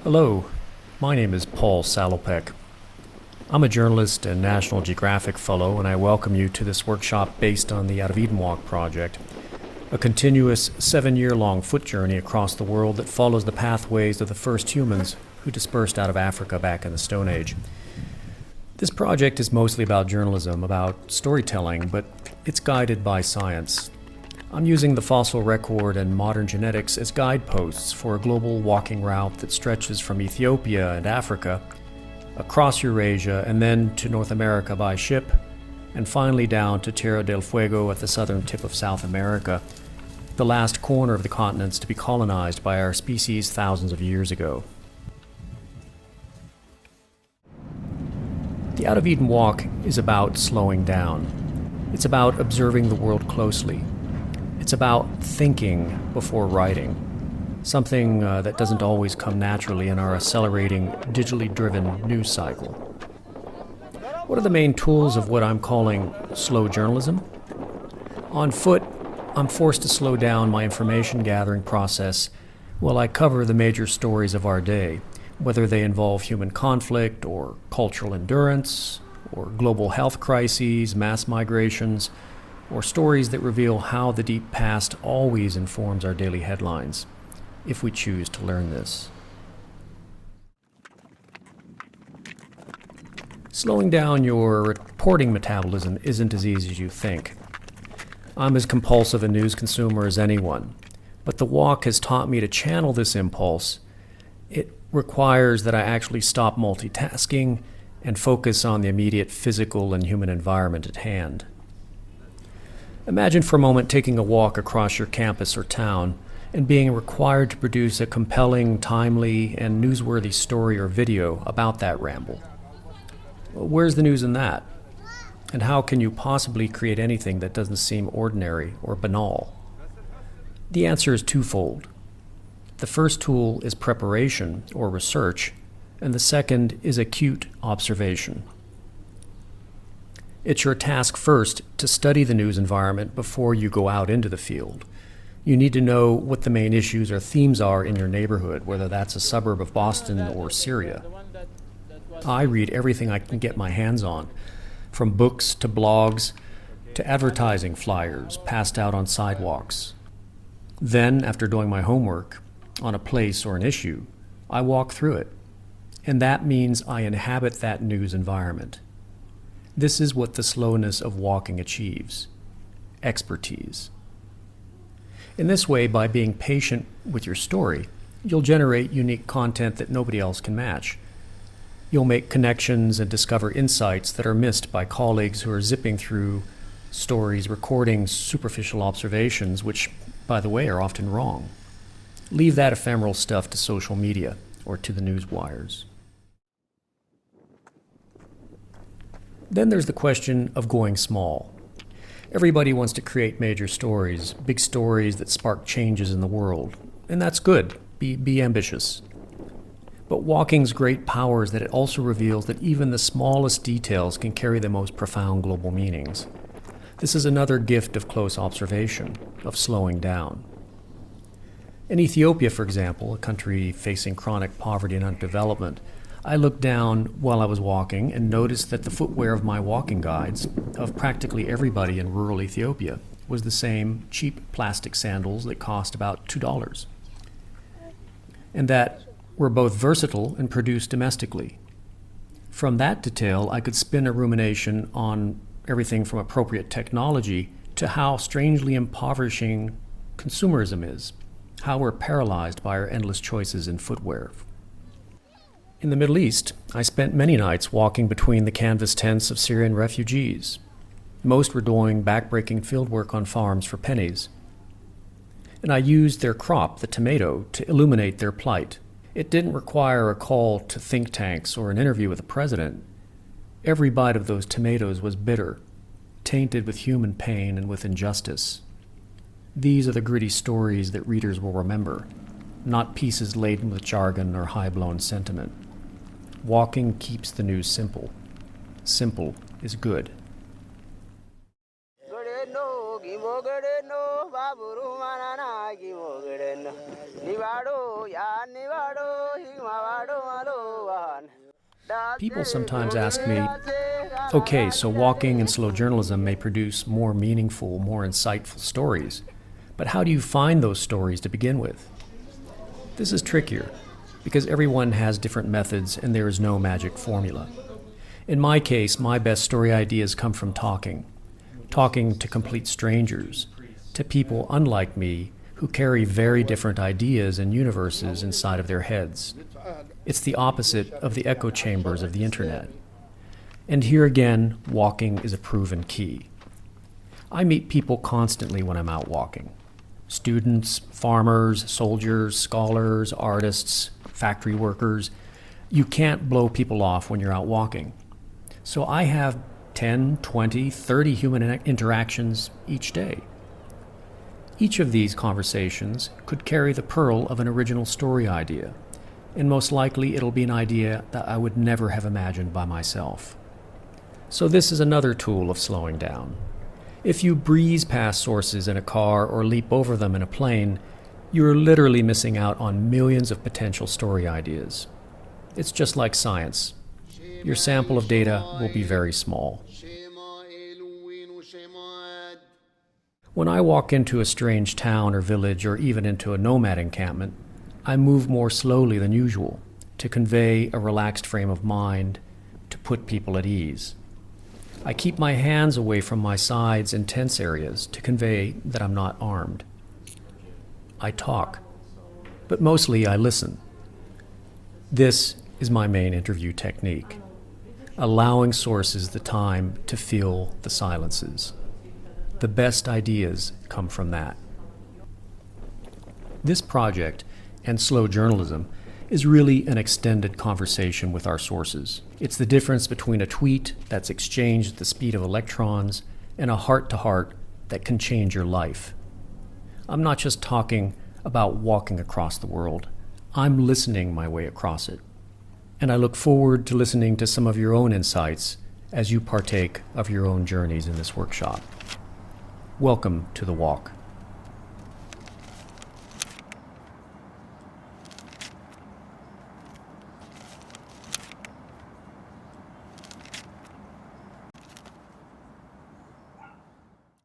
Hello, my name is Paul Salopek. I'm a journalist and National Geographic Fellow, and I welcome you to this workshop based on the Out of Eden Walk project, a continuous 7-year-long foot journey across the world that follows the pathways of the first humans who dispersed out of Africa back in the Stone Age. This project is mostly about journalism, about storytelling, but it's guided by science. I'm using the fossil record and modern genetics as guideposts for a global walking route that stretches from Ethiopia and Africa, across Eurasia, and then to North America by ship, and finally down to Tierra del Fuego at the southern tip of South America, the last corner of the continents to be colonized by our species thousands of years ago. The Out of Eden Walk is about slowing down. It's about observing the world closely. It's about thinking before writing, something that doesn't always come naturally in our accelerating, digitally driven news cycle. What are the main tools of what I'm calling slow journalism? On foot, I'm forced to slow down my information gathering process while I cover the major stories of our day, whether they involve human conflict or cultural endurance, or global health crises, mass migrations, or stories that reveal how the deep past always informs our daily headlines, if we choose to learn this. Slowing down your reporting metabolism isn't as easy as you think. I'm as compulsive a news consumer as anyone, but the walk has taught me to channel this impulse. It requires that I actually stop multitasking and focus on the immediate physical and human environment at hand. Imagine for a moment taking a walk across your campus or town and being required to produce a compelling, timely, and newsworthy story or video about that ramble. Where's the news in that? And how can you possibly create anything that doesn't seem ordinary or banal? The answer is twofold. The first tool is preparation or research, and the second is acute observation. It's your task first to study the news environment before you go out into the field. You need to know what the main issues or themes are in your neighborhood, whether that's a suburb of Boston or Syria. I read everything I can get my hands on, from books to blogs to advertising flyers passed out on sidewalks. Then, after doing my homework on a place or an issue, I walk through it. And that means I inhabit that news environment. This is what the slowness of walking achieves: expertise. In this way, by being patient with your story, you'll generate unique content that nobody else can match. You'll make connections and discover insights that are missed by colleagues who are zipping through stories, recording superficial observations, which, by the way, are often wrong. Leave that ephemeral stuff to social media or to the news wires. Then there's the question of going small. Everybody wants to create major stories, big stories that spark changes in the world. And that's good. Be ambitious. But walking's great power is that it also reveals that even the smallest details can carry the most profound global meanings. This is another gift of close observation, of slowing down. In Ethiopia, for example, a country facing chronic poverty and underdevelopment, I looked down while I was walking and noticed that the footwear of my walking guides, of practically everybody in rural Ethiopia, was the same cheap plastic sandals that cost about $2, and that were both versatile and produced domestically. From that detail, I could spin a rumination on everything from appropriate technology to how strangely impoverishing consumerism is, how we're paralyzed by our endless choices in footwear. In the Middle East, I spent many nights walking between the canvas tents of Syrian refugees. Most were doing back-breaking fieldwork on farms for pennies. And I used their crop, the tomato, to illuminate their plight. It didn't require a call to think tanks or an interview with the president. Every bite of those tomatoes was bitter, tainted with human pain and with injustice. These are the gritty stories that readers will remember, not pieces laden with jargon or high-blown sentiment. Walking keeps the news simple. Simple is good. People sometimes ask me, okay, so walking and slow journalism may produce more meaningful, more insightful stories, but how do you find those stories to begin with? This is trickier, because everyone has different methods and there is no magic formula. In my case, my best story ideas come from talking to complete strangers, to people unlike me who carry very different ideas and universes inside of their heads. It's the opposite of the echo chambers of the internet. And here again, walking is a proven key. I meet people constantly when I'm out walking. Students, farmers, soldiers, scholars, artists, factory workers. You can't blow people off when you're out walking. So I have 10, 20, 30 human interactions each day. Each of these conversations could carry the pearl of an original story idea, and most likely it'll be an idea that I would never have imagined by myself. So this is another tool of slowing down. If you breeze past sources in a car or leap over them in a plane, you're literally missing out on millions of potential story ideas. It's just like science. Your sample of data will be very small. When I walk into a strange town or village or even into a nomad encampment, I move more slowly than usual to convey a relaxed frame of mind, to put people at ease. I keep my hands away from my sides in tense areas to convey that I'm not armed. I talk, but mostly I listen. This is my main interview technique, allowing sources the time to fill the silences. The best ideas come from that. This project, and slow journalism, is really an extended conversation with our sources. It's the difference between a tweet that's exchanged at the speed of electrons and a heart-to-heart that can change your life. I'm not just talking about walking across the world. I'm listening my way across it. And I look forward to listening to some of your own insights as you partake of your own journeys in this workshop. Welcome to The Walk.